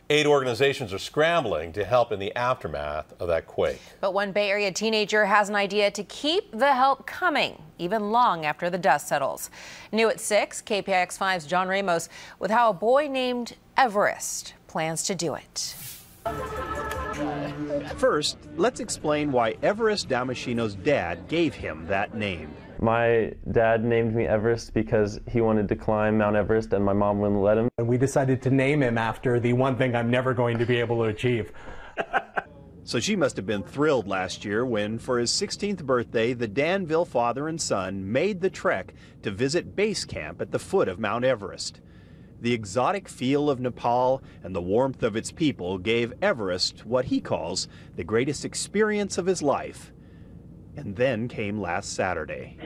Aid organizations are scrambling to help in the aftermath of that quake. But one Bay Area teenager has an idea to keep the help coming, even long after the dust settles. New at 6, KPIX5's John Ramos with how a boy named Everest plans to do it. First, let's explain why Everest Damaschino's dad gave him that name. My dad named me Everest because he wanted to climb Mount Everest and my mom wouldn't let him. And we decided to name him after the one thing I'm never going to be able to achieve. So she must have been thrilled last year when, for his 16th birthday, the Danville father and son made the trek to visit base camp at the foot of Mount Everest. The exotic feel of Nepal and the warmth of its people gave Everest what he calls the greatest experience of his life. And then came last Saturday.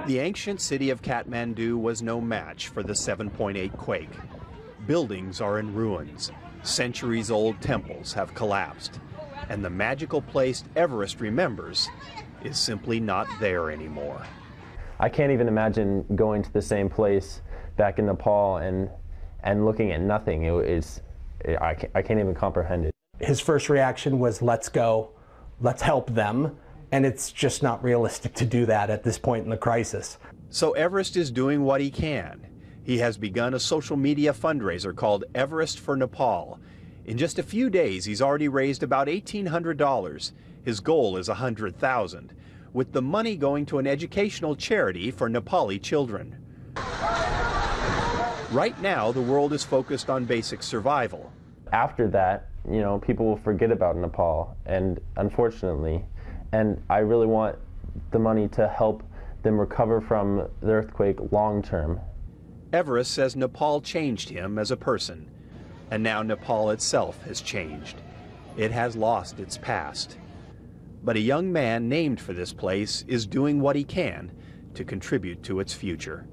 The ancient city of Kathmandu was no match for the 7.8 quake. Buildings are in ruins. Centuries-old temples have collapsed. And the magical place Everest remembers is simply not there anymore. I can't even imagine going to the same place back in Nepal and looking at nothing. I can't even comprehend it. His first reaction was, let's go, let's help them. And it's just not realistic to do that at this point in the crisis. So Everest is doing what he can. He has begun a social media fundraiser called Everest for Nepal. In just a few days, he's already raised about $1,800. His goal is $100,000, with the money going to an educational charity for Nepali children. Right now, the world is focused on basic survival. After that, people will forget about Nepal, and unfortunately, and I really want the money to help them recover from the earthquake long term. Everest says Nepal changed him as a person, and now Nepal itself has changed. It has lost its past. But a young man named for this place is doing what he can to contribute to its future.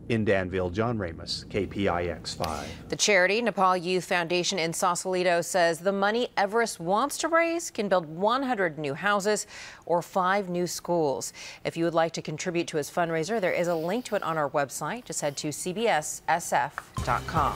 In Danville, John Ramos, KPIX5. The charity, Nepal Youth Foundation in Sausalito, says the money Everest wants to raise can build 100 new houses or 5 new schools. If you would like to contribute to his fundraiser, there is a link to it on our website. Just head to cbssf.com.